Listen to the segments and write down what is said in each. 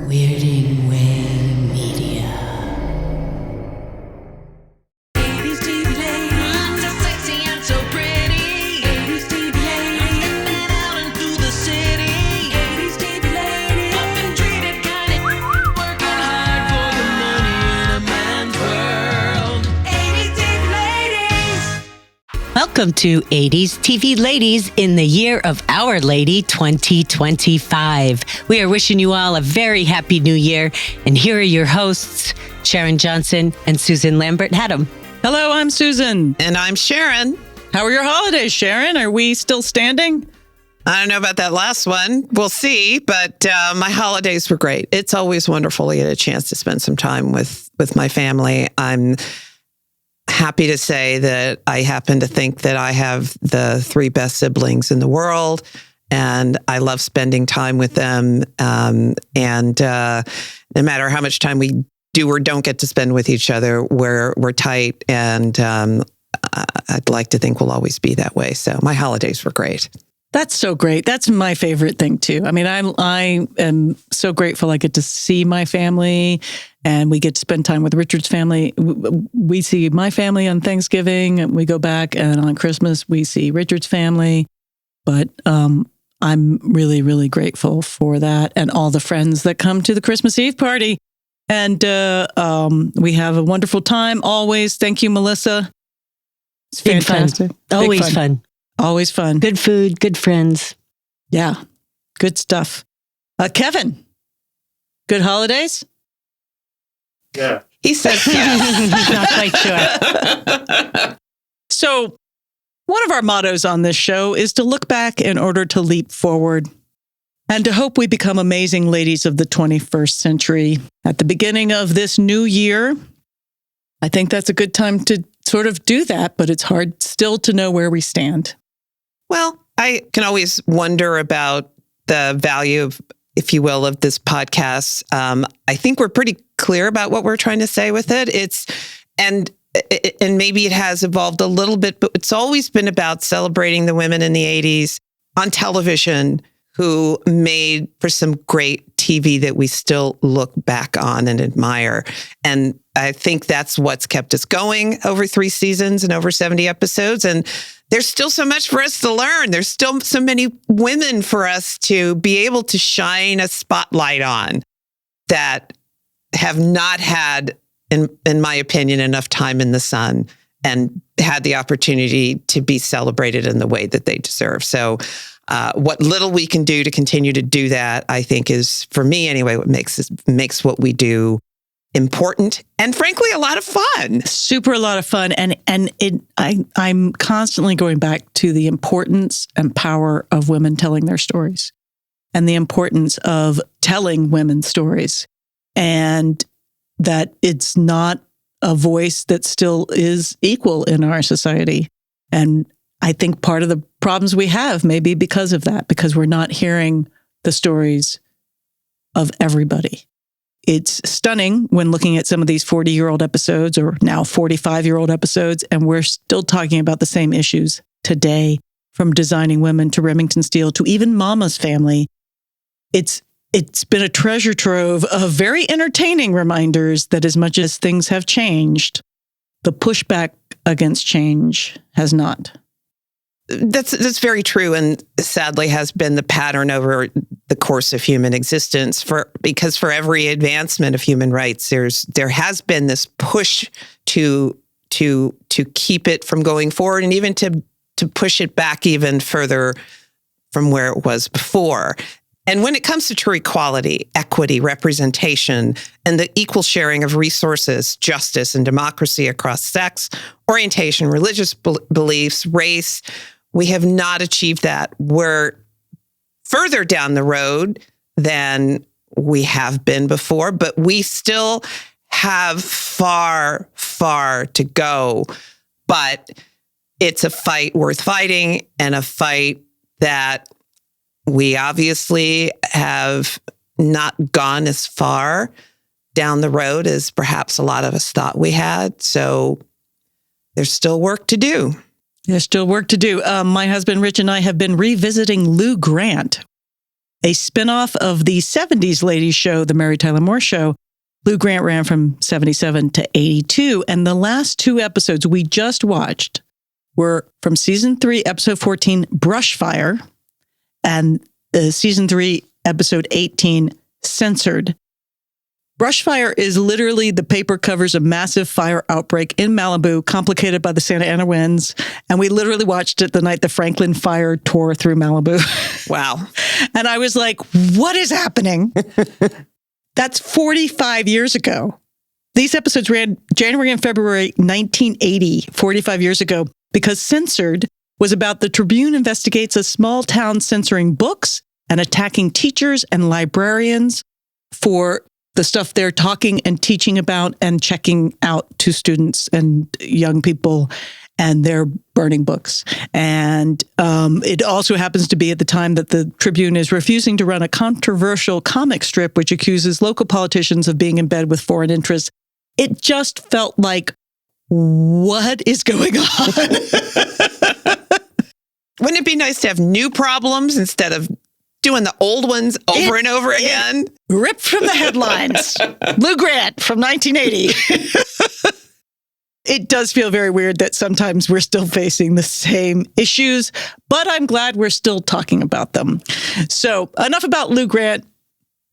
Weirding Way Media. 80s TV ladies, so sexy and so pretty. 80s TV ladies, stepping out into the city. 80s TV ladies, often treated kind of working hard for the money in a man's world. 80s TV ladies. Welcome to 80s TV Ladies in the year of Our Lady 2025. We are wishing you all a very happy new year. And here are your hosts, Sharon+johnson and Susan+lambert+hatem. Hello, I'm Susan. And I'm Sharon. How are your holidays, Sharon? Are we still standing? I don't know about that last one. We'll see. But my holidays were great. It's always wonderful to get a chance to spend some time with my family. I'm happy to say that I happen to think that I have the three best siblings in the world, and I love spending time with them. And no matter how much time we do or don't get to spend with each other, we're tight, and I'd like to think we'll always be that way. So my holidays were great. That's so great. That's my favorite thing, too. I mean, I am so grateful I get to see my family, and we get to spend time with Richard's family. We see my family on Thanksgiving, and we go back, and on Christmas, we see Richard's family. But I'm really, really grateful for that, and all the friends that come to the Christmas Eve party. And we have a wonderful time, always. Thank you, Melissa. It's Big fantastic. fun. Always fun. Always fun. Good food, good friends. Yeah, good stuff. Kevin, good holidays? Yeah. He says yes. Not quite sure. So, one of our mottos on this show is to look back in order to leap forward and to hope we become amazing ladies of the 21st century. At the beginning of this new year, I think that's a good time to sort of do that, but it's hard still to know where we stand. Well, I can always wonder about the value of, if you will, of this podcast. I think we're pretty clear about what we're trying to say with it. And maybe it has evolved a little bit, but it's always been about celebrating the women in the 80s on television who made for some great TV that we still look back on and admire. And I think that's what's kept us going over 3 seasons and over 70 episodes. And there's still so much for us to learn. There's still so many women for us to be able to shine a spotlight on that have not had, in my opinion, enough time in the sun and had the opportunity to be celebrated in the way that they deserve. So what little we can do to continue to do that, I think, is, for me anyway, what makes what we do important and, frankly, a lot of fun. Super a lot of fun. And I'm constantly going back to the importance and power of women telling their stories and the importance of telling women's stories, and that it's not a voice that still is equal in our society. And I think part of the problems we have may be because of that, because we're not hearing the stories of everybody. It's stunning when looking at some of these 40-year-old episodes, or now 45-year-old episodes, and we're still talking about the same issues today, from Designing Women to Remington Steele to even Mama's Family. It's been a treasure trove of very entertaining reminders that as much as things have changed, the pushback against change has not. That's very true, and sadly has been the pattern over the course of human existence. Because for every advancement of human rights, there has been this push to keep it from going forward, and even to push it back even further from where it was before. And when it comes to true equality, equity, representation, and the equal sharing of resources, justice, and democracy across sex, orientation, religious beliefs, race, we have not achieved that. We're further down the road than we have been before, but we still have far, far to go. But it's a fight worth fighting, and a fight that we obviously have not gone as far down the road as perhaps a lot of us thought we had. So there's still work to do. There's still work to do. My husband, Rich, and I have been revisiting Lou Grant. a spinoff of the 70s ladies show, The Mary Tyler Moore Show. Lou Grant ran from 77 to 82. And the last two episodes we just watched were from season 3, episode 14, Brushfire, and season 3, episode 18, Censored. Brushfire is literally the paper covers a massive fire outbreak in Malibu, complicated by the Santa Ana winds. And we literally watched it the night the Franklin fire tore through Malibu. Wow. And I was like, what is happening? That's 45 years ago. These episodes ran January and February 1980, 45 years ago, because Censored was about the Tribune investigates a small town censoring books and attacking teachers and librarians for the stuff they're talking and teaching about and checking out to students and young people, and they're burning books. And it also happens to be at the time that the Tribune is refusing to run a controversial comic strip which accuses local politicians of being in bed with foreign interests. It just felt like, what is going on? Wouldn't it be nice to have new problems instead of doing the old ones over and over again? Ripped from the headlines. Lou Grant from 1980. It does feel very weird that sometimes we're still facing the same issues, but I'm glad we're still talking about them. So enough about Lou Grant.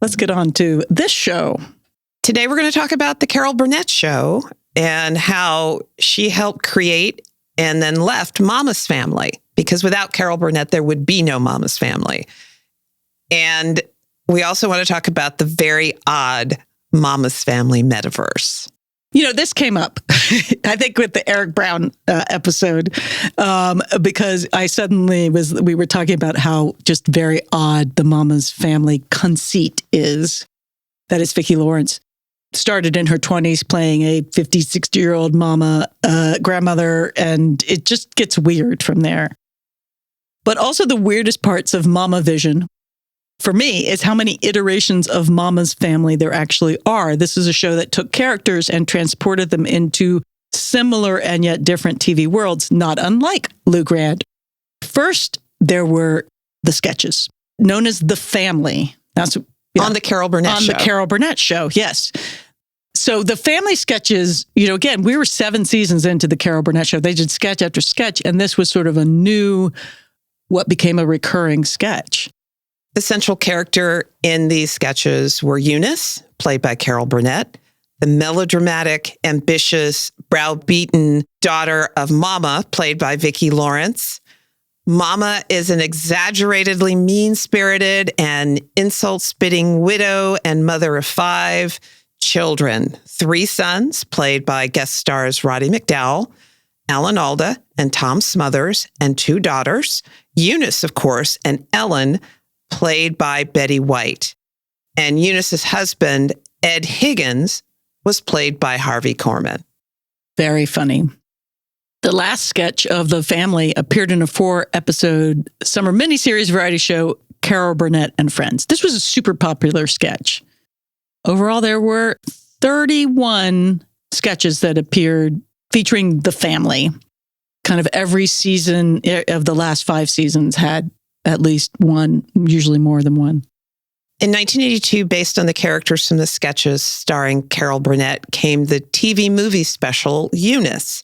Let's get on to this show. Today we're going to talk about the Carol Burnett Show and how she helped create and then left Mama's Family, because without Carol Burnett, there would be no Mama's Family. And we also want to talk about the very odd Mama's Family metaverse. You know, this came up, I think, with the Eric Brown episode, because we were talking about how just very odd the Mama's Family conceit is. That is, Vicki Lawrence started in her 20s playing a 50, 60-year-old mama, grandmother, and it just gets weird from there. But also the weirdest parts of Mama Vision, for me, is how many iterations of Mama's Family there actually are. This is a show that took characters and transported them into similar and yet different TV worlds, not unlike Lou Grant. First, there were the sketches, known as The Family. That's on the Carol Burnett Show. On the Carol Burnett Show, yes. So the family sketches, you know, again, we were 7 seasons into the Carol Burnett Show. They did sketch after sketch, and this was sort of a new, what became a recurring sketch. The central character in these sketches were Eunice, played by Carol Burnett, the melodramatic, ambitious, browbeaten daughter of Mama, played by Vicki Lawrence. Mama is an exaggeratedly mean-spirited and insult-spitting widow and mother of 5 children. 3 sons, played by guest stars Roddy McDowell, Alan Alda and Tom Smothers, and 2 daughters, Eunice, of course, and Ellen, played by Betty+white. And Eunice's husband, Ed Higgins, was played by Harvey Korman. Very funny. The last sketch of The Family appeared in a 4-episode summer miniseries variety show, Carol Burnett and Friends. This was a super popular sketch. Overall, there were 31 sketches that appeared featuring the family. Kind of every season of the last 5 seasons had at least one, usually more than one. In 1982, based on the characters from the sketches starring Carol Burnett, came the TV movie special, Eunice.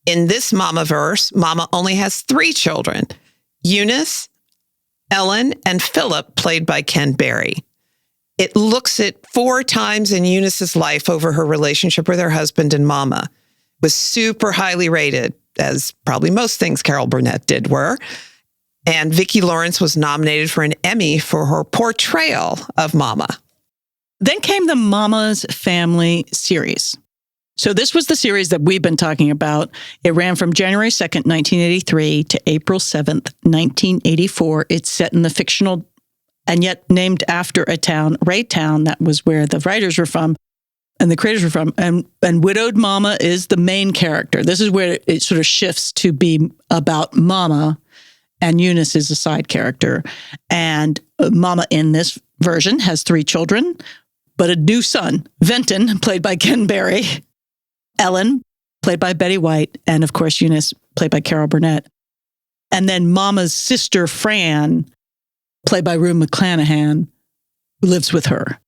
In this Mamaverse, Mama only has 3 children, Eunice, Ellen, and Philip, played by Ken Berry. It looks at 4 times in Eunice's life over her relationship with her husband and Mama. It was super highly rated, as probably most things Carol Burnett did were. And Vicki Lawrence was nominated for an Emmy for her portrayal of Mama. Then came the Mama's Family series. So this was the series that we've been talking about. It ran from January 2nd, 1983 to April 7th, 1984. It's set in the fictional and yet named after a town, Raytown. That was where the writers were from and the creators were from. And widowed Mama is the main character. This is where it sort of shifts to be about Mama, and Eunice is a side character. And Mama in this version has 3 children, but a new son, Venton, played by Ken Berry, Ellen, played by Betty+white, and of course Eunice, played by Carol Burnett. And then Mama's sister, Fran, played by Rue McClanahan, who lives with her.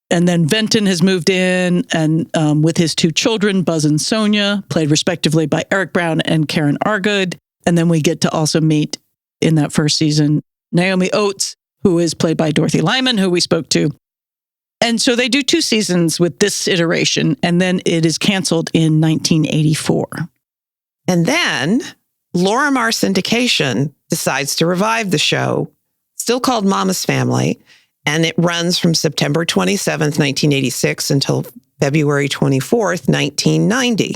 And then Venton has moved in and with his two children, Buzz and Sonia, played respectively by Eric Brown and Karen Argood. And then we get to also meet in that first season, Naomi Oates, who is played by Dorothy Lyman, who we spoke to. And so they do 2 seasons with this iteration, and then it is canceled in 1984. And then Lorimar Syndication decides to revive the show, still called Mama's Family, and it runs from September 27th, 1986 until February 24th, 1990.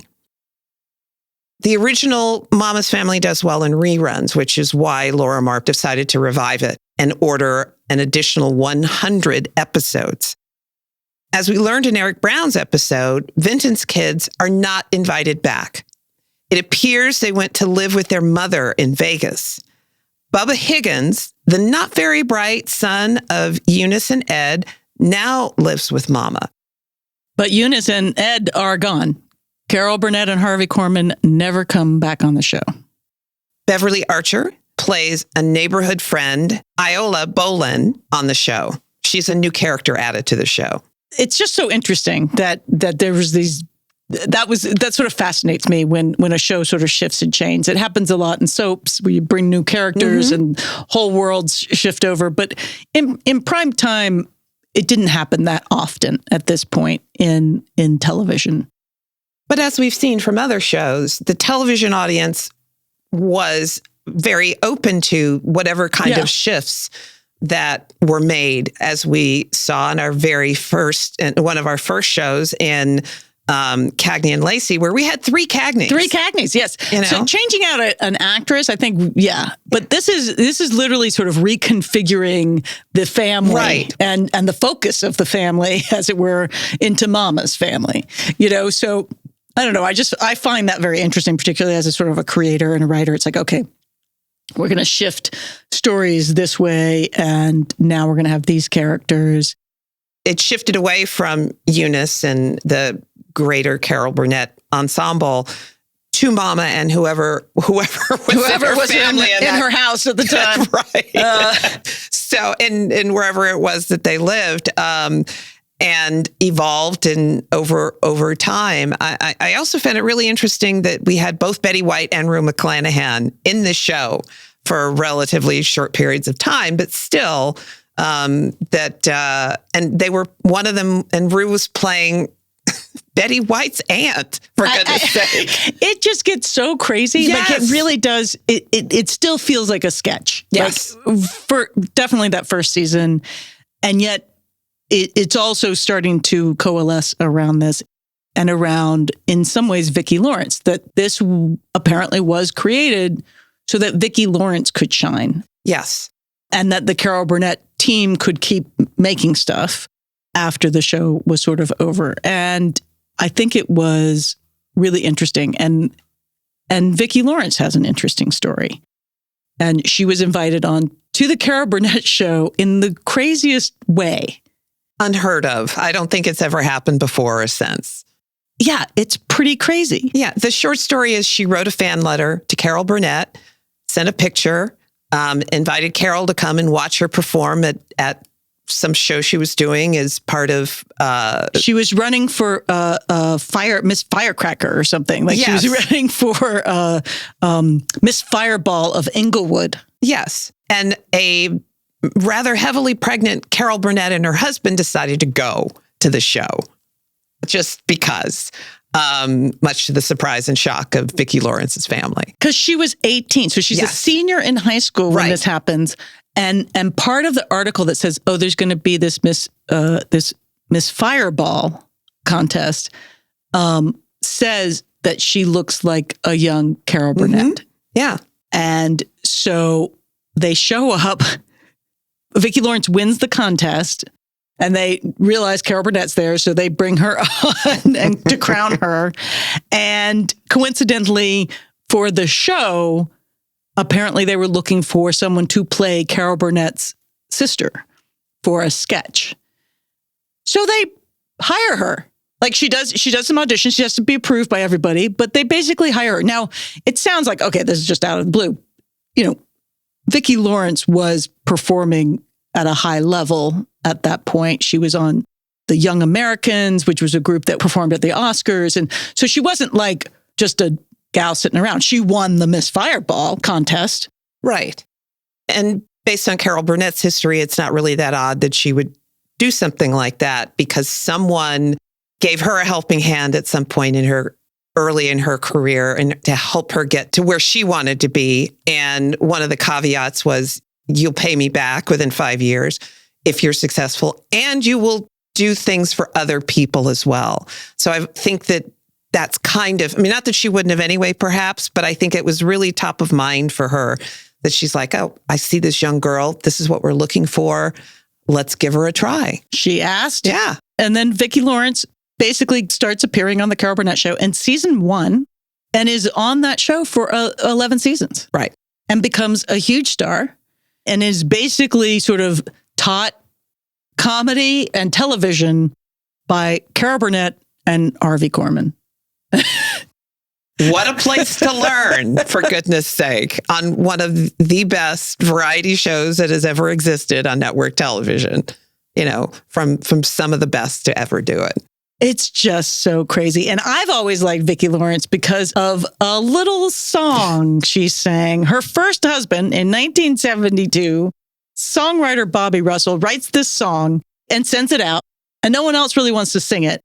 The original Mama's Family does well in reruns, which is why Lorimar decided to revive it and order an additional 100 episodes. As we learned in Eric Brown's episode, Vinton's kids are not invited back. It appears they went to live with their mother in Vegas. Bubba Higgins, the not very bright son of Eunice and Ed, now lives with Mama. But Eunice and Ed are gone. Carol Burnett and Harvey Korman never come back on the show. Beverly Archer plays a neighborhood friend, Iola Bolin, on the show. She's a new character added to the show. It's just so interesting that there was these. That sort of fascinates me when a show sort of shifts and changes. It happens a lot in soaps where you bring new characters and whole worlds shift over. But in prime time, it didn't happen that often at this point in television. But as we've seen from other shows, the television audience was very open to whatever kind of shifts that were made, as we saw in our very first, one of our first shows in Cagney and Lacey, where we had 3 Cagneys. 3 Cagneys, yes. You know? So changing out an actress, I think, yeah. But this is literally sort of reconfiguring the family, right, and the focus of the family, as it were, into Mama's family. You know, so I don't know. I find that very interesting, particularly as a sort of a creator and a writer. It's like, okay, we're going to shift stories this way, and now we're going to have these characters. It shifted away from Eunice and the greater Carol Burnett ensemble to Mama and whoever was family in her house at the time. Right. So, in wherever it was that they lived, and evolved and over time. I also found it really interesting that we had both Betty+white and Rue McClanahan in the show for relatively short periods of time, but still, and they were, one of them, and Rue was playing Betty+white's aunt, for goodness sake. It just gets so crazy. Yes. Like, it really does. It still feels like a sketch. Yes. Like, for definitely that first season. And yet it's also starting to coalesce around this and around, in some ways, Vicki Lawrence, that this apparently was created so that Vicki Lawrence could shine. Yes. And that the Carol Burnett team could keep making stuff after the show was sort of over. And I think it was really interesting. And Vicki Lawrence has an interesting story. And she was invited on to the Carol Burnett Show in the craziest way. Unheard of. I don't think it's ever happened before or since. Yeah, it's pretty crazy. Yeah, the short story is she wrote a fan letter to Carol Burnett, sent a picture, invited Carol to come and watch her perform at some show she was doing as part of... she was running for Miss Firecracker or something. Like, yes. She was running for Miss Fireball of Inglewood. Yes, and a rather heavily pregnant Carol Burnett and her husband decided to go to the show just because, much to the surprise and shock of Vicki Lawrence's family. Because she was 18, so she's a senior in high school when this happens. And part of the article that says, oh, there's going to be this Miss Fireball contest, says that she looks like a young Carol Burnett. Mm-hmm. Yeah. And so they show up. Vicki Lawrence wins the contest, and they realize Carol Burnett's there, so they bring her on and to crown her. And coincidentally, for the show, apparently they were looking for someone to play Carol Burnett's sister for a sketch. So they hire her. Like, she does some auditions. She has to be approved by everybody, but they basically hire her. Now, it sounds like, okay, this is just out of the blue. You know, Vicki Lawrence was performing at a high level at that point. She was on the Young Americans, which was a group that performed at the Oscars. And so she wasn't like just a gal sitting around. She won the Miss Fireball contest. Right. And based on Carol Burnett's history, it's not really that odd that she would do something like that because someone gave her a helping hand at some point early in her career and to help her get to where she wanted to be. And one of the caveats was, you'll pay me back within 5 years if you're successful, and you will do things for other people as well. So I think that's kind of, I mean, not that she wouldn't have anyway, perhaps, but I think it was really top of mind for her that she's like, oh, I see this young girl. This is what we're looking for. Let's give her a try. She asked. Yeah. And then Vicki Lawrence basically starts appearing on the Carol Burnett Show in season 1 and is on that show for 11 seasons. Right. And becomes a huge star and is basically sort of taught comedy and television by Carol Burnett and Harvey Korman. What a place to learn, for goodness sake, on one of the best variety shows that has ever existed on network television, from some of the best to ever do it. It's just so crazy. And I've always liked Vicki Lawrence because of a little song she sang. Her first husband in 1972, songwriter Bobby Russell, writes this song and sends it out. And no one else really wants to sing it.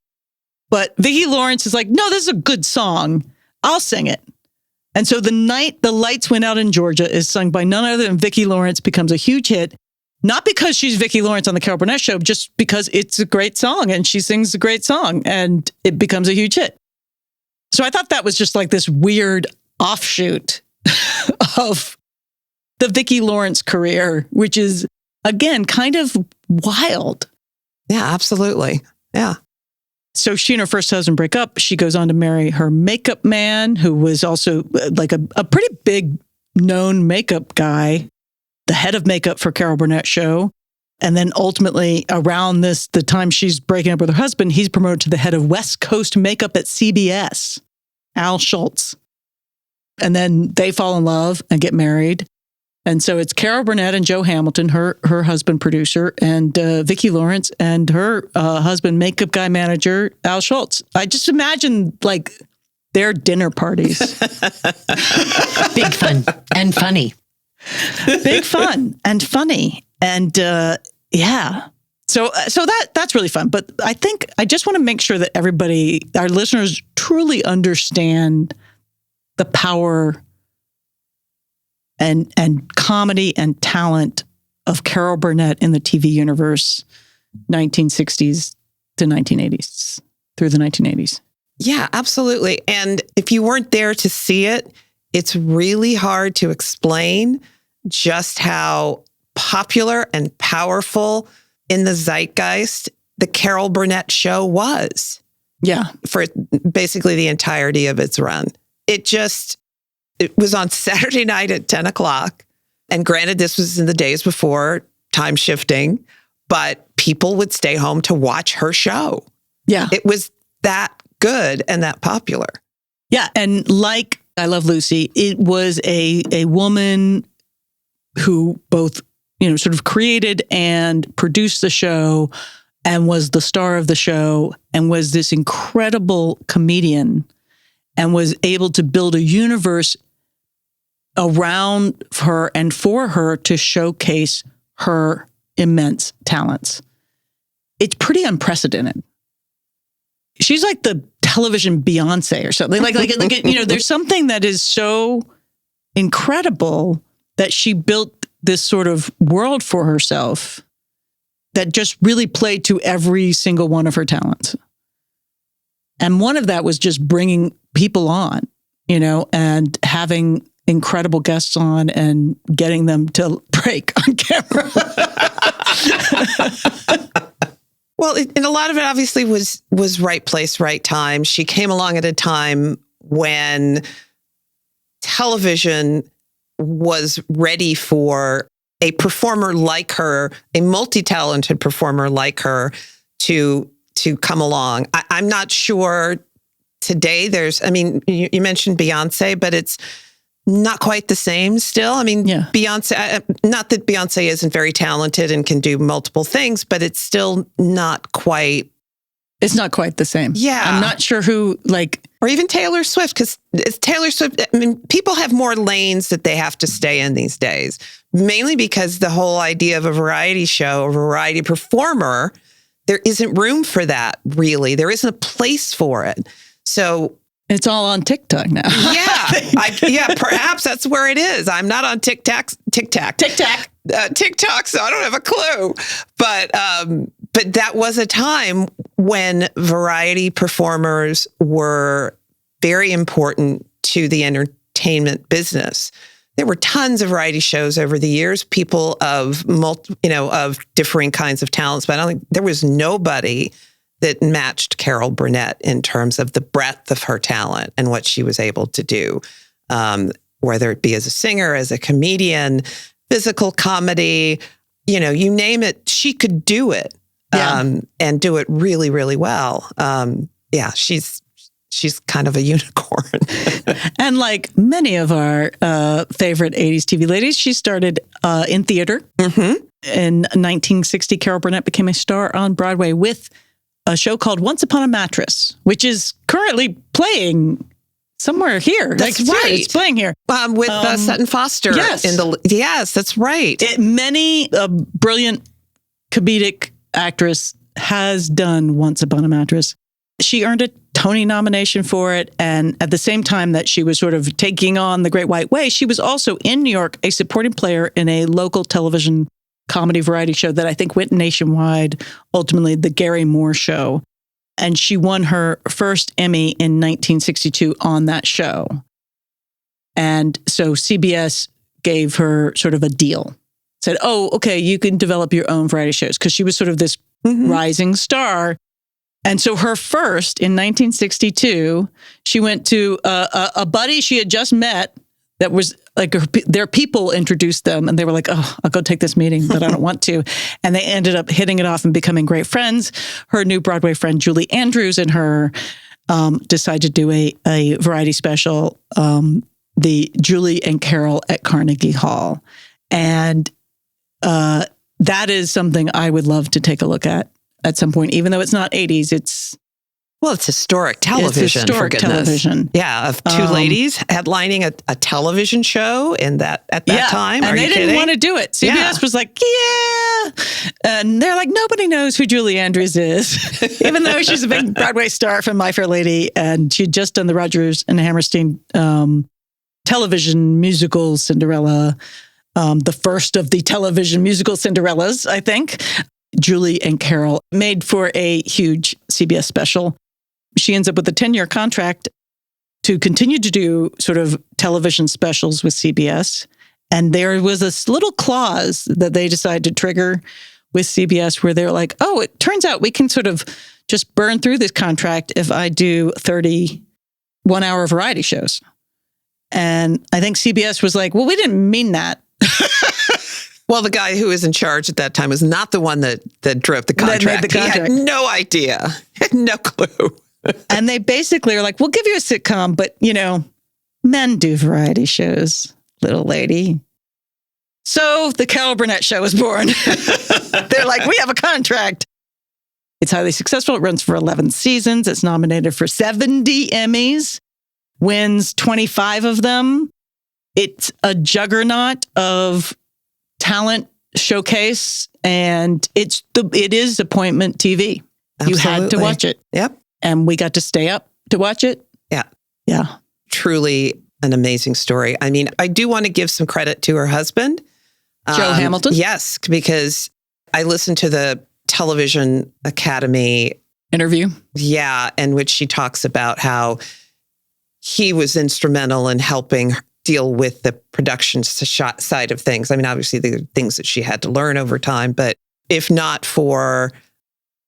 But Vicki Lawrence is like, no, this is a good song. I'll sing it. And so The Night the Lights Went Out in Georgia is sung by none other than Vicki Lawrence, becomes a huge hit. Not because she's Vicki Lawrence on the Carol Burnett Show, just because it's a great song and she sings a great song and it becomes a huge hit. So I thought that was just like this weird offshoot of the Vicki Lawrence career, which is, again, kind of wild. Yeah, absolutely. Yeah. So she and her first husband break up. She goes on to marry her makeup man, who was also like a pretty big known makeup guy, the head of makeup for Carol Burnett Show. And then ultimately around the time she's breaking up with her husband, he's promoted to the head of West Coast makeup at CBS, Al Schultz. And then they fall in love and get married. And so it's Carol Burnett and Joe Hamilton, her husband producer, and Vicki Lawrence and her husband makeup guy manager, Al Schultz. I just imagine like their dinner parties. Big fun and funny. Big fun and funny. And yeah. So that's really fun. But I think I just want to make sure that everybody, our listeners, truly understand the power and comedy and talent of Carol Burnett in the TV universe, 1960s to 1980s, through the 1980s. Yeah, absolutely. And if you weren't there to see it, it's really hard to explain just how popular and powerful in the zeitgeist the Carol Burnett Show was. Yeah. For basically the entirety of its run. It was on Saturday night at 10 o'clock. And granted, this was in the days before time shifting, but people would stay home to watch her show. Yeah. It was that good and that popular. Yeah. And like I Love Lucy, it was a woman who both, sort of created and produced the show and was the star of the show and was this incredible comedian and was able to build a universe around her and for her to showcase her immense talents. It's pretty unprecedented. She's like the television Beyonce or something. Like there's something that is so incredible that she built this sort of world for herself that just really played to every single one of her talents. And one of that was just bringing people on, and having incredible guests on and getting them to break on camera. Well, and a lot of it obviously was right place, right time. She came along at a time when television was ready for a performer like her, a multi-talented performer like her to come along. I'm not sure today you mentioned Beyonce, but not quite the same still. I mean, Yeah. Beyonce, not that Beyonce isn't very talented and can do multiple things, but it's still not quite. It's not quite the same. Yeah. I'm not sure who, like, Or even Taylor Swift, because Taylor Swift, I mean, people have more lanes that they have to stay in these days, mainly because the whole idea of a variety show, a variety performer, there isn't room for that, really. There isn't a place for it. So, it's all on TikTok now. yeah, perhaps that's where it is. I'm not on TikTok, so I don't have a clue. But that was a time when variety performers were very important to the entertainment business. There were tons of variety shows over the years, people of of differing kinds of talents, but I don't think there was nobody that matched Carol Burnett in terms of the breadth of her talent and what she was able to do, whether it be as a singer, as a comedian, physical comedy, you name it, she could do it. And do it really, really well. She's kind of a unicorn. And like many of our favorite 80s TV ladies, she started in theater. Mm-hmm. In 1960, Carol Burnett became a star on Broadway with a show called Once Upon a Mattress, which is currently playing somewhere here. That's right. right. It's playing here. With Sutton Foster. Yes. Yes, that's right. Many brilliant comedic actress has done Once Upon a Mattress. She earned a Tony nomination for it. And at the same time that she was sort of taking on the Great White Way, she was also in New York, a supporting player in a local television comedy variety show that I think went nationwide, ultimately the Gary Moore Show. And she won her first Emmy in 1962 on that show. And so CBS gave her sort of a deal. Said, oh, okay, you can develop your own variety shows, because she was sort of this rising star. And so her first, in 1962, she went to a buddy she had just met that was like their people introduced them, and they were like, oh, I'll go take this meeting, but I don't want to. And they ended up hitting it off and becoming great friends. Her new Broadway friend, Julie Andrews, and her decided to do a variety special, the Julie and Carol at Carnegie Hall. And that is something I would love to take a look at some point, even though it's not 80s. It's historic television. It's historic for goodness. television. Yeah, of two ladies headlining a television show at that time. And Are they you didn't kidding? want to do it. CBS was like, yeah. And they're like, nobody knows who Julie Andrews is, even though she's a big Broadway star from My Fair Lady. And she'd just done the Rodgers and Hammerstein television musical Cinderella, the first of the television musical Cinderellas, I think. Julie and Carol made for a huge CBS special. She ends up with a 10-year contract to continue to do sort of television specials with CBS. And there was this little clause that they decided to trigger with CBS where they're like, oh, it turns out we can sort of just burn through this contract if I do 30 one-hour variety shows. And I think CBS was like, well, we didn't mean that. Well, the guy who was in charge at that time was not the one that drove the contract. That made the contract. He had no idea, had no clue. And they basically are like, we'll give you a sitcom, but, men do variety shows, little lady. So the Carol Burnett Show was born. They're like, we have a contract. It's highly successful. It runs for 11 seasons. It's nominated for 70 Emmys, wins 25 of them. It's a juggernaut of talent showcase, and it is appointment TV. Absolutely. You had to watch it. Yep. And we got to stay up to watch it. Yeah. Yeah. Truly an amazing story. I mean, I do want to give some credit to her husband. Joe Hamilton? Yes, because I listened to the Television Academy Interview. Yeah, in which she talks about how he was instrumental in helping deal with the production side of things. I mean, obviously, there are things that she had to learn over time, but if not for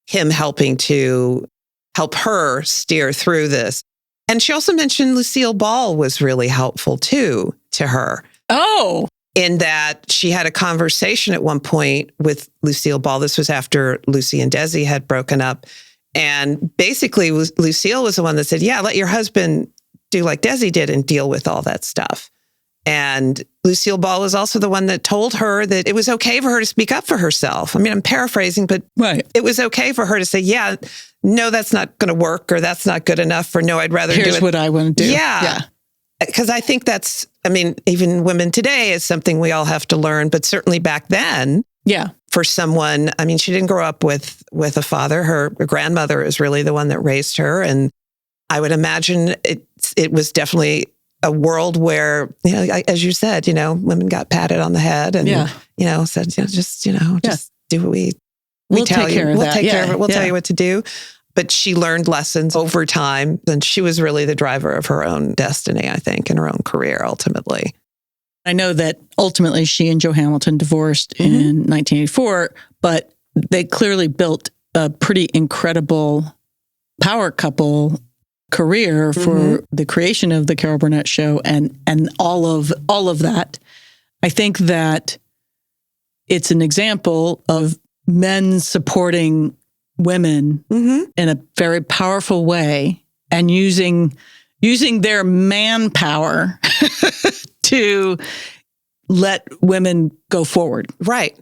him helping to help her steer through this. And she also mentioned Lucille Ball was really helpful too to her. Oh. In that she had a conversation at one point with Lucille Ball. This was after Lucy and Desi had broken up. And basically, Lucille was the one that said, yeah, let your husband do like Desi did and deal with all that stuff. And Lucille Ball was also the one that told her that it was okay for her to speak up for herself. I mean, I'm paraphrasing, but Right. it was okay for her to say, yeah, no, that's not going to work, or that's not good enough, or no, I'd rather do Here's it. what I want to do. Yeah. Because I think that's, I mean, even women today is something we all have to learn, but certainly back then, Yeah. for someone, I mean, she didn't grow up with a father. Her grandmother is really the one that raised her. And I would imagine it was definitely a world where, you know, as you said, you know, women got patted on the head and, Yeah. you know, said, you know, just do what we We'll tell take you. care of We'll that. take care of Yeah. it. We'll Yeah. tell you what to do. But she learned lessons over time, and she was really the driver of her own destiny, I think, and her own career ultimately. I know that ultimately she and Joe Hamilton divorced in 1984, but they clearly built a pretty incredible power couple career for the creation of the Carol Burnett Show and all of that. I think that it's an example of men supporting women in a very powerful way and using their manpower to let women go forward. Right.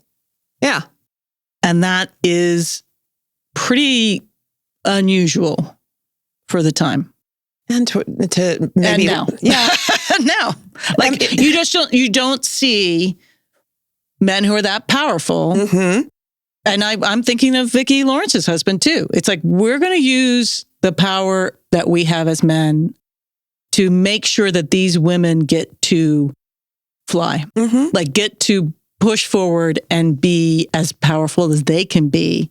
Yeah. And that is pretty unusual for the time. And to maybe, And now. yeah. Now, like you don't see men who are that powerful. And I'm thinking of Vicki Lawrence's husband too. It's like, we're going to use the power that we have as men to make sure that these women get to fly, like get to push forward and be as powerful as they can be.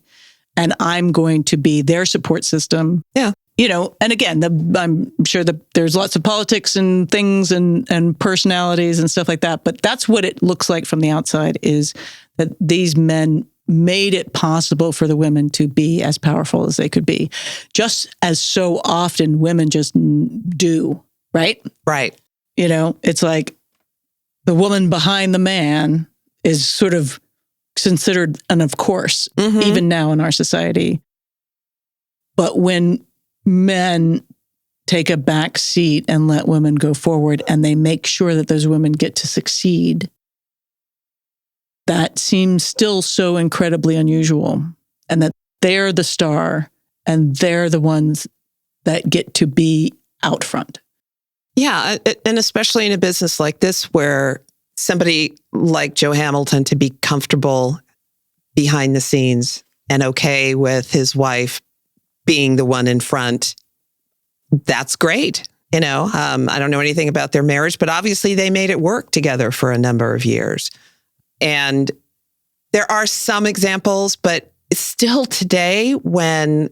And I'm going to be their support system. Yeah. You know, and again, I'm sure that there's lots of politics and things and personalities and stuff like that. But that's what it looks like from the outside, is that these men made it possible for the women to be as powerful as they could be, just as so often women just do, right? Right. You know, it's like the woman behind the man is sort of considered an of course, even now in our society. But when men take a back seat and let women go forward and they make sure that those women get to succeed, that seems still so incredibly unusual, and that they're the star and they're the ones that get to be out front. Yeah. And especially in a business like this, where somebody like Joe Hamilton, to be comfortable behind the scenes and okay with his wife being the one in front, that's great. You know, I don't know anything about their marriage, but obviously they made it work together for a number of years. And there are some examples, but still today, when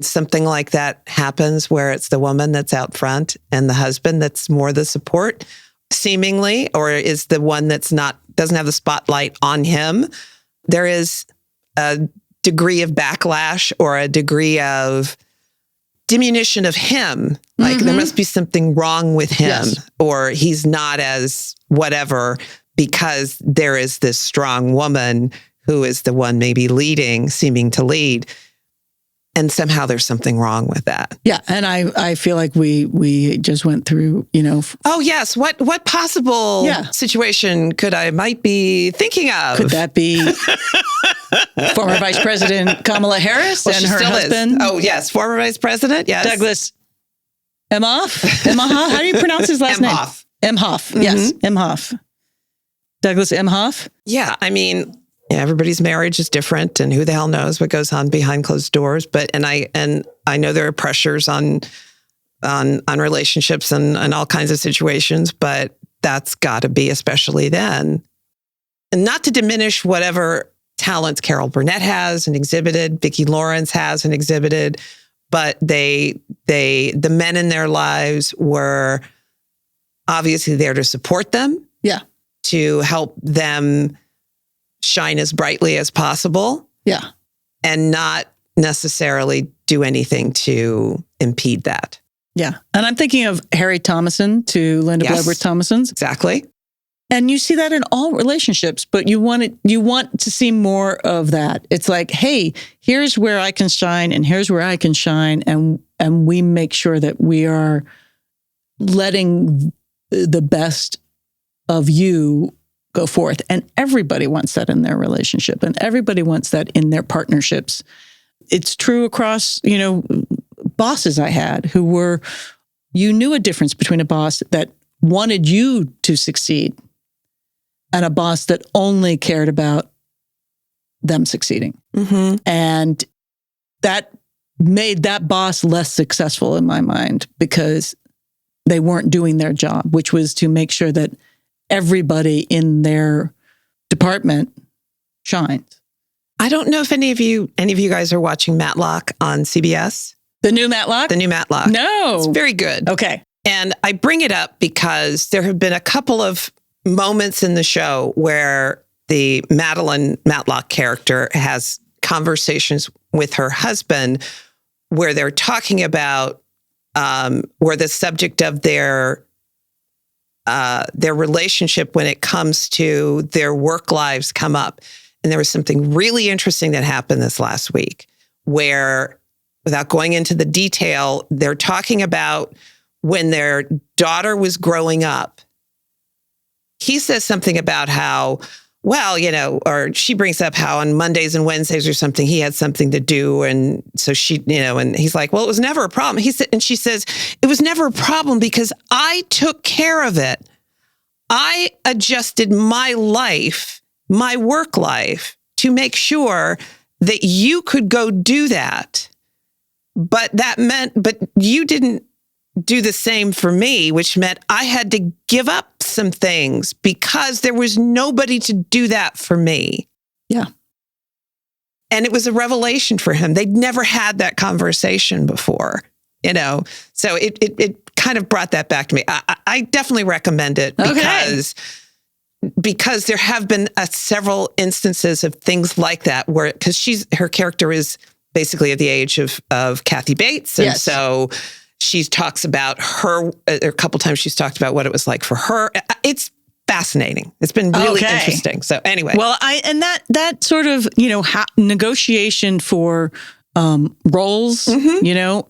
something like that happens, where it's the woman that's out front and the husband that's more the support, seemingly, or is the one that's doesn't have the spotlight on him, there is a degree of backlash or a degree of diminution of him. Like there must be something wrong with him, or he's not as whatever, because there is this strong woman who is the one maybe leading, seeming to lead. And somehow there's something wrong with that. Yeah. And I feel like we just went through, you know. Oh, yes. What possible situation might be thinking of? Could that be former Vice President Kamala Harris and she her still husband? is. Oh, yes. Former Vice President. Yes. Douglas Emhoff? How do you pronounce his last name? Emhoff. Yes. Emhoff. Douglas Emhoff. Yeah. I mean, everybody's marriage is different, and who the hell knows what goes on behind closed doors. But I know there are pressures on relationships and all kinds of situations, but that's got to be, especially then. And not to diminish whatever talents Carol Burnett has and exhibited, Vicki Lawrence has and exhibited, but the men in their lives were obviously there to support them. Yeah. To help them shine as brightly as possible. Yeah. And not necessarily do anything to impede that. Yeah. And I'm thinking of Harry Thomason to Linda Blair Thomason's. Exactly. And you see that in all relationships, but you want to see more of that. It's like, hey, here's where I can shine and here's where I can shine. And we make sure that we are letting the best of you go forth. And everybody wants that in their relationship, and everybody wants that in their partnerships. It's true across, bosses I had who were, you knew a difference between a boss that wanted you to succeed and a boss that only cared about them succeeding. Mm-hmm. And that made that boss less successful in my mind because they weren't doing their job, which was to make sure that everybody in their department shines. I don't know if any of you guys are watching Matlock on CBS. The new Matlock? The new Matlock. No. It's very good. Okay. And I bring it up because there have been a couple of moments in the show where the Madeline Matlock character has conversations with her husband where they're talking about where the subject of their relationship when it comes to their work lives come up. And there was something really interesting that happened this last week where, without going into the detail, they're talking about when their daughter was growing up. He says something about how, well, or she brings up how on Mondays and Wednesdays or something, he had something to do. And so she, and he's like, well, it was never a problem. He said, and she says, it was never a problem because I took care of it. I adjusted my life, my work life, to make sure that you could go do that. But you didn't do the same for me, which meant I had to give up some things because there was nobody to do that for me. Yeah. And it was a revelation for him. They'd never had that conversation before, So it kind of brought that back to me. I definitely recommend it because there have been several instances of things like that where, because her character is basically at the age of Kathy Bates. And so she talks about her, a couple times she's talked about what it was like for her. It's fascinating. It's been really interesting. So anyway. Well, that sort of, negotiation for roles,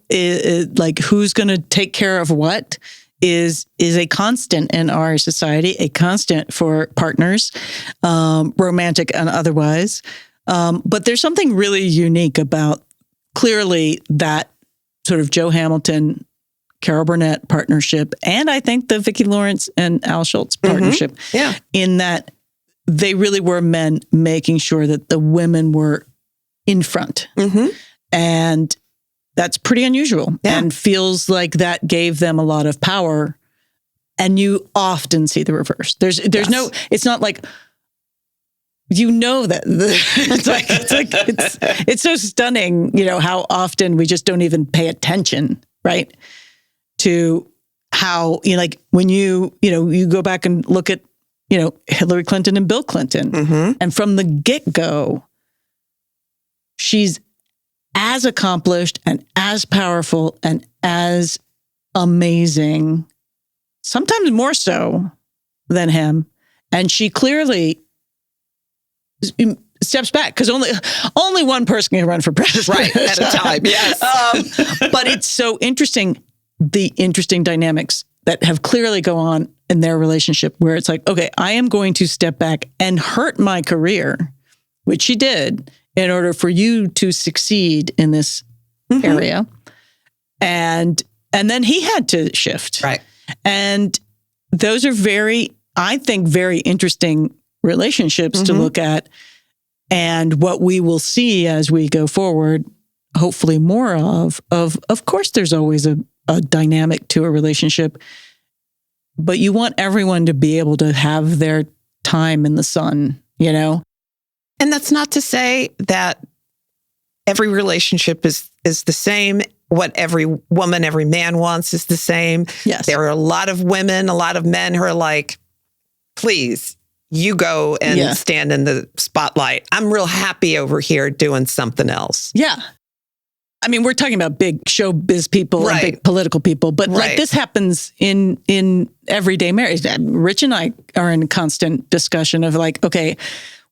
is like who's going to take care of what is a constant in our society, a constant for partners, romantic and otherwise. But there's something really unique about clearly that sort of Joe Hamilton, Carol Burnett partnership, and I think the Vicki Lawrence and Al Schultz partnership, in that they really were men making sure that the women were in front. Mm-hmm. And that's pretty unusual and feels like that gave them a lot of power. And you often see the reverse. There's no, it's not like, that it's so stunning, how often we just don't even pay attention, right? To how, when you go back and look at, Hillary Clinton and Bill Clinton, and from the get-go, she's as accomplished and as powerful and as amazing, sometimes more so than him. And she clearly steps back because only one person can run for president at a time. Yes. But it's so interesting, the interesting dynamics that have clearly go on in their relationship where it's like, okay, I am going to step back and hurt my career, which she did, in order for you to succeed in this area. And then he had to shift. Right. And those are very interesting relationships to look at. And what we will see as we go forward, hopefully more of course, there's always a dynamic to a relationship, but you want everyone to be able to have their time in the sun, And that's not to say that every relationship is the same. What every woman, every man wants is the same. Yes. There are a lot of women, a lot of men who are like, please, you go and stand in the spotlight. I'm real happy over here doing something else. Yeah. I mean, we're talking about big showbiz people and big political people, but like this happens in everyday marriage. Rich and I are in constant discussion of like, okay,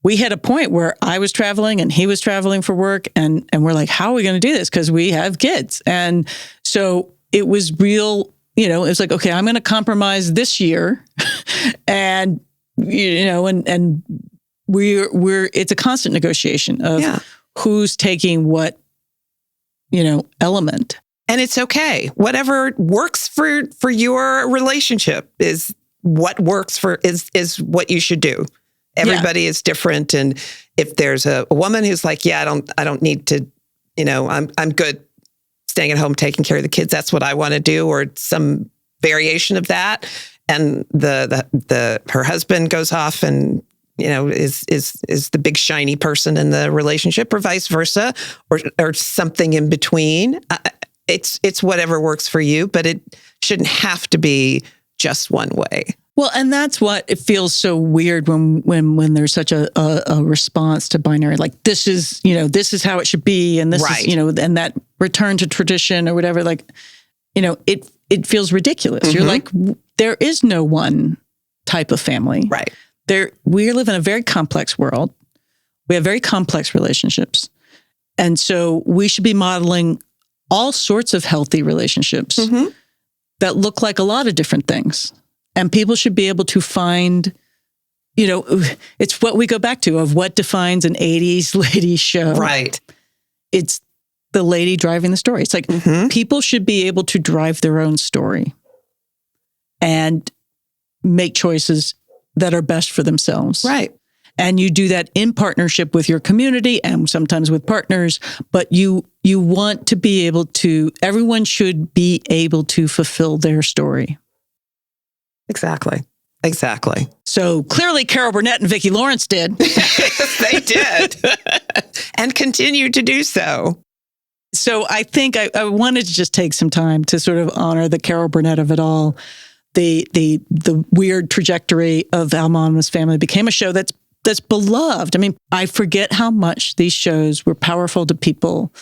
we had a point where I was traveling and he was traveling for work, and we're like, how are we going to do this? Because we have kids. And so it was real it's like, okay, I'm going to compromise this year. And, and it's a constant negotiation of who's taking what, element. And it's okay. Whatever works for your relationship is what works is what you should do. Everybody is different. And if there's a woman who's like, I don't need to, I'm good staying at home, taking care of the kids. That's what I want to do, or some variation of that. And her husband goes off and, is the big shiny person in the relationship, or vice versa, or something in between. It's whatever works for you, but it shouldn't have to be just one way. Well, and that's what it feels so weird when there's such a response to binary, like this is how it should be, and this is, and that return to tradition or whatever, like, it feels ridiculous. Mm-hmm. You're like, there is no one type of family. Right. We live in a very complex world. We have very complex relationships. And so we should be modeling all sorts of healthy relationships that look like a lot of different things. And people should be able to find, it's what we go back to of what defines an 80s lady show. Right. It's the lady driving the story. It's like people should be able to drive their own story and make choices that are best for themselves. Right. And you do that in partnership with your community and sometimes with partners, but you want to be able to, everyone should be able to fulfill their story. Exactly. So clearly Carol Burnett and Vicki Lawrence did. They did. And continue to do so. So I think I wanted to just take some time to sort of honor the Carol Burnett of it all, the weird trajectory of how Mama's Family became a show that's beloved. I mean, I forget how much these shows were powerful to people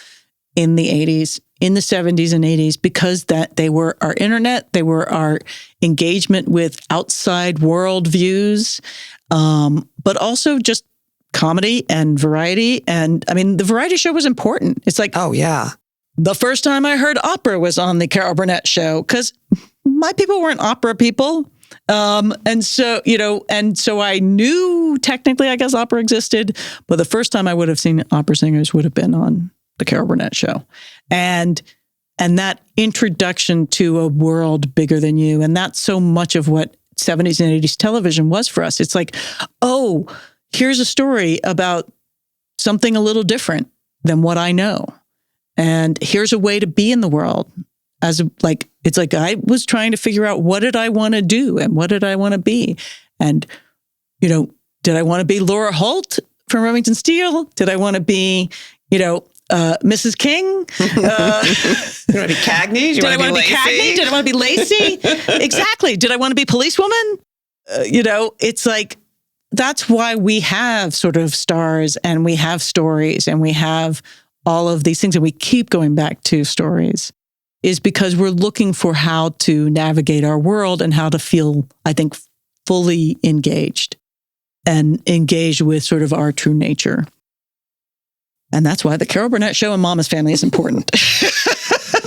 in the 80s, in the 70s and 80s, because that they were our internet, they were our engagement with outside world views, but also just comedy and variety. And I mean, the variety show was important. It's like, oh yeah, the first time I heard opera was on the Carol Burnett Show, because my people weren't opera people. And so I knew technically, I guess, opera existed, but the first time I would have seen opera singers would have been on the Carol Burnett Show. And that introduction to a world bigger than you. And that's so much of what 70s and 80s television was for us. It's like, oh, here's a story about something a little different than what I know. And here's a way to be in the world. It's like I was trying to figure out, what did I want to do and what did I want to be? And, did I want to be Laura Holt from Remington Steele? Did I want to be, Mrs. King? You want to be Cagney? Did I want to be Cagney? Did I want to be Lacey? Exactly. Did I want to be policewoman? It's like, that's why we have sort of stars and we have stories and we have all of these things, and we keep going back to stories, is because we're looking for how to navigate our world and how to feel, I think, fully engaged and engaged with sort of our true nature. And that's why the Carol Burnett Show and Mama's Family is important.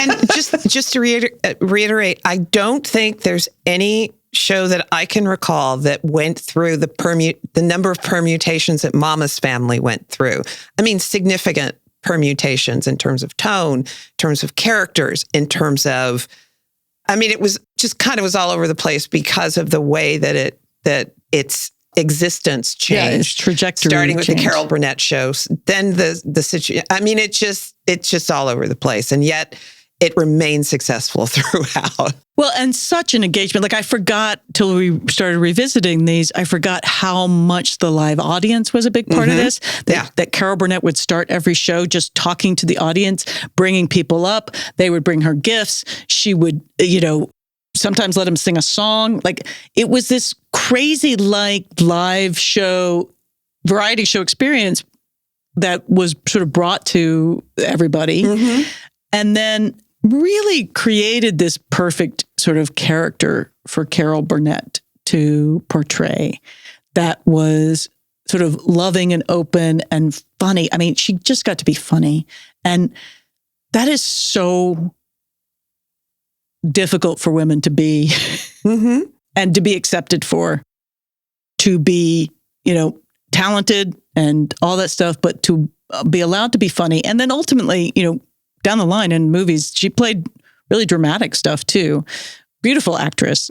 And just to reiterate, I don't think there's any show that I can recall that went through the number of permutations that Mama's Family went through. I mean, significant permutations in terms of tone, in terms of characters, in terms of, it was just kind of was all over the place because of the way that its existence changed. Yeah, its trajectory starting with changed. The Carol Burnett Show, then the situation. It's just all over the place, and yet it remains successful throughout. Well, and such an engagement. Like, I forgot till we started revisiting these, I forgot how much the live audience was a big part of this. That Carol Burnett would start every show just talking to the audience, bringing people up. They would bring her gifts. She would, sometimes let them sing a song. Like, it was this crazy, live show, variety show experience that was sort of brought to everybody. Mm-hmm. And then really created this perfect sort of character for Carol Burnett to portray that was sort of loving and open and funny. I mean, she just got to be funny. And that is so difficult for women to be and to be accepted for, to be, talented and all that stuff, but to be allowed to be funny. And then ultimately, down the line in movies, she played really dramatic stuff too. Beautiful actress.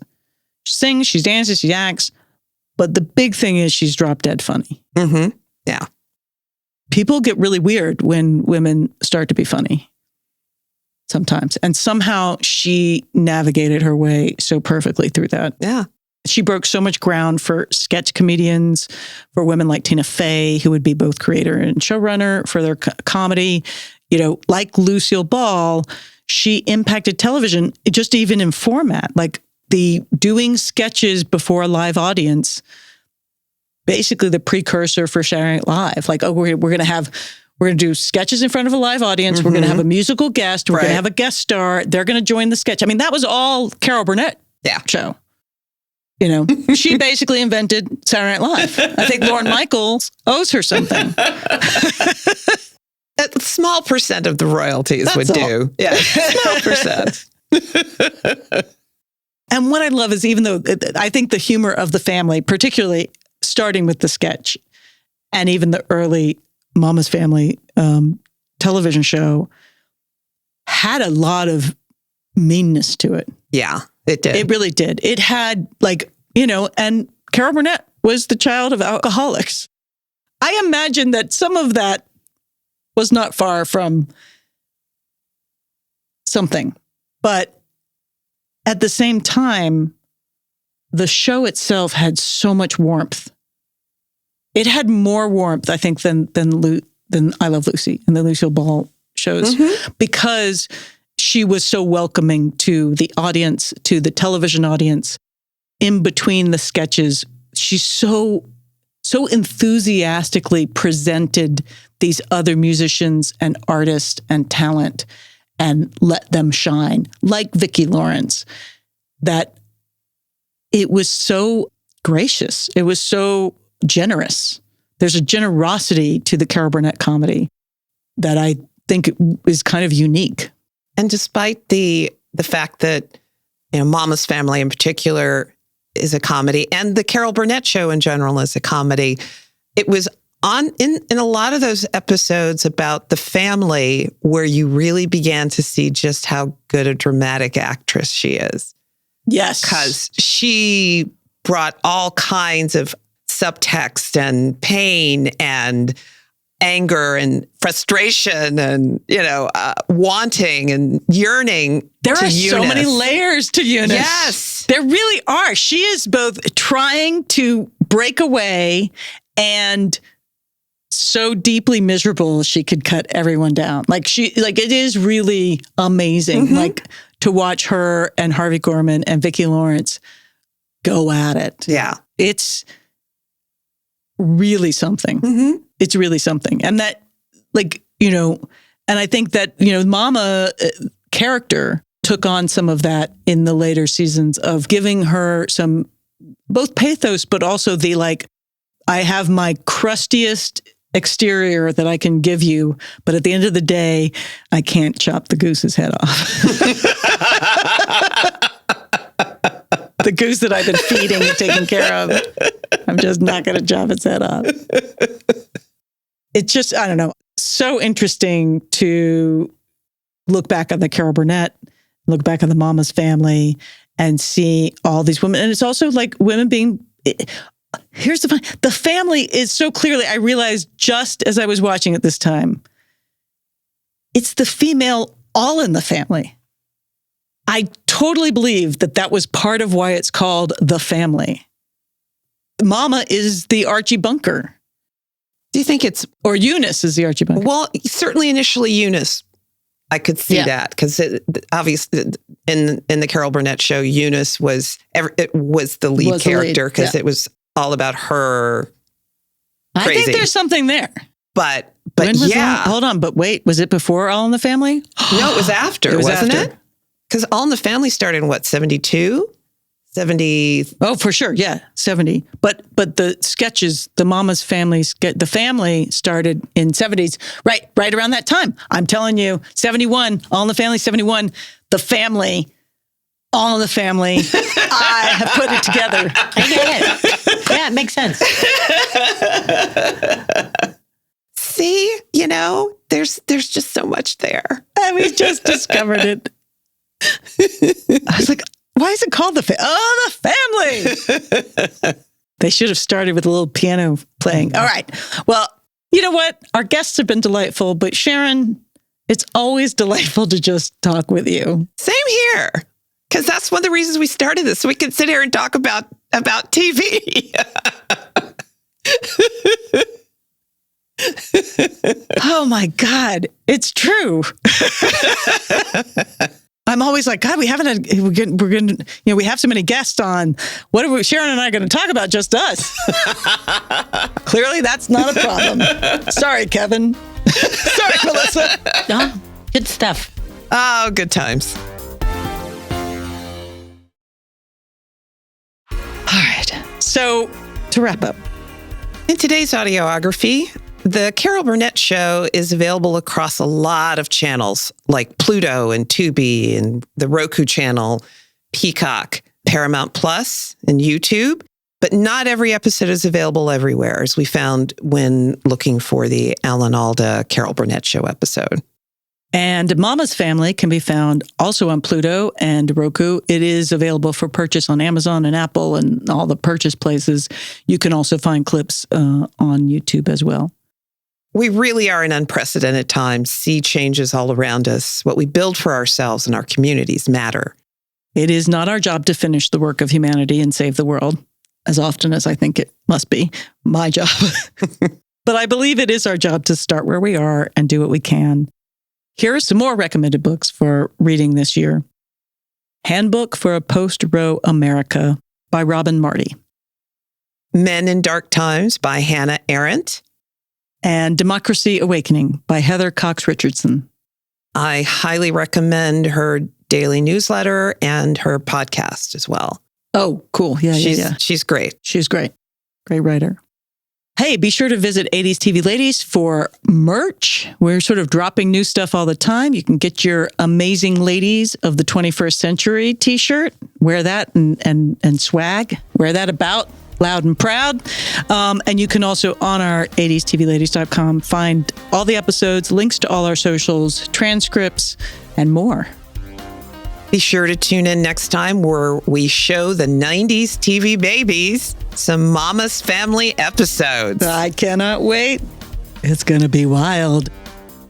She sings, she dances, she acts. But the big thing is she's drop dead funny. Mm-hmm. Yeah. People get really weird when women start to be funny sometimes. And somehow she navigated her way so perfectly through that. Yeah. She broke so much ground for sketch comedians, for women like Tina Fey, who would be both creator and showrunner for their comedy. Like Lucille Ball, she impacted television just even in format, like the doing sketches before a live audience, basically the precursor for Saturday Night Live. Like, we're going to do sketches in front of a live audience. We're going to have a musical guest. We're going to have a guest star. They're going to join the sketch. I mean, that was all Carol Burnett show. She basically invented Saturday Night Live. I think Lorne Michaels owes her something. A small percent of the royalties That's would all. do. Yeah, small percent. And what I love is, even though I think the humor of the family, particularly starting with the sketch and even the early Mama's Family television show, had a lot of meanness to it. Yeah, it did. It really did. It had and Carol Burnett was the child of alcoholics. I imagine that some of that was not far from something. But at the same time, the show itself had so much warmth. It had more warmth, I think, than I Love Lucy and the Lucille Ball shows, because she was so welcoming to the audience, to the television audience. In between the sketches, she's so enthusiastically presented these other musicians and artists and talent and let them shine, like Vicki Lawrence, that it was so gracious. It was so generous. There's a generosity to the Carol Burnett comedy that I think is kind of unique. And despite the fact that Mama's Family in particular is a comedy, and the Carol Burnett Show in general is a comedy, it was in a lot of those episodes about the family where you really began to see just how good a dramatic actress she is. Yes. Because she brought all kinds of subtext and pain and anger and frustration and, wanting and yearning. There to are so Eunice. many layers to Eunice. Yes. There really are. She is both trying to break away and so deeply miserable she could cut everyone down. It is really amazing. Like, to watch her and Harvey Korman and Vicki Lawrence go at it. Yeah. It's really something. It's really something. And that, and I think that, Mama character took on some of that in the later seasons of giving her some both pathos, but also I have my crustiest exterior that I can give you, but at the end of the day, I can't chop the goose's head off. The goose that I've been feeding and taking care of, I'm just not going to chop its head off. It's just, I don't know, so interesting to look back on the Carol Burnett, look back on the Mama's Family, and see all these women. And it's also like women being... Here's the fun. The family is so clearly, I realized just as I was watching it this time, it's the female all in the family. I totally believe that was part of why it's called The Family. Mama is the Archie Bunker. Do you think it's... Or Eunice is the Archie Bunker. Well, certainly initially Eunice, I could see that, because obviously in the Carol Burnett Show, Eunice was the lead character, because it was all about her crazy. I think there's something there. But when was yeah. that? Hold on, but wait, was it before All in the Family? No, it was after, wasn't it? Because All in the Family started in what, 72? 70? Oh, for sure, yeah, 70. But the sketches, the Mama's Family, the family started in 70s, right around that time. I'm telling you, 71, All in the Family, 71, the family All in the Family. I have put it together. I get it. Yeah, it makes sense. See, there's just so much there. And we just discovered it. I was like, why is it called the Family? They should have started with a little piano playing. All right. Well, you know what? Our guests have been delightful, but Sharon, it's always delightful to just talk with you. Same here. Because that's one of the reasons we started this, so we can sit here and talk about TV. Oh my God, it's true. I'm always like, God, we haven't had, we're going to, we have so many guests on. What are Sharon and I going to talk about? Just us. Clearly, that's not a problem. Sorry, Kevin. Sorry, Melissa. No, good stuff. Oh, good times. All right. So to wrap up. In today's audiography, the Carol Burnett Show is available across a lot of channels like Pluto and Tubi and the Roku channel, Peacock, Paramount Plus, and YouTube. But not every episode is available everywhere, as we found when looking for the Alda and Carol Burnett Show episode. And Mama's Family can be found also on Pluto and Roku. It is available for purchase on Amazon and Apple and all the purchase places. You can also find clips on YouTube as well. We really are in unprecedented times. See changes all around us. What we build for ourselves and our communities matter. It is not our job to finish the work of humanity and save the world, as often as I think it must be my job. But I believe it is our job to start where we are and do what we can. Here are some more recommended books for reading this year. Handbook for a Post-Roe America by Robin Marty. Men in Dark Times by Hannah Arendt. And Democracy Awakening by Heather Cox Richardson. I highly recommend her daily newsletter and her podcast as well. Oh, cool. Yeah. She's great. She's great. Great writer. Hey, be sure to visit 80s TV Ladies for merch. We're sort of dropping new stuff all the time. You can get your Amazing Ladies of the 21st Century t-shirt. Wear that and swag. Wear that about loud and proud. And you can also, on our 80stvladies.com, find all the episodes, links to all our socials, transcripts, and more. Be sure to tune in next time where we show the 90s TV babies some Mama's Family episodes. I cannot wait. It's going to be wild.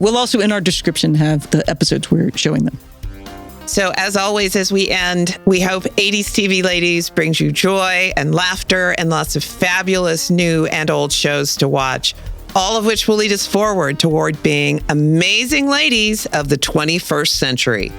We'll also, in our description, have the episodes we're showing them. So as always, as we end, we hope 80s TV Ladies brings you joy and laughter and lots of fabulous new and old shows to watch, all of which will lead us forward toward being amazing ladies of the 21st century.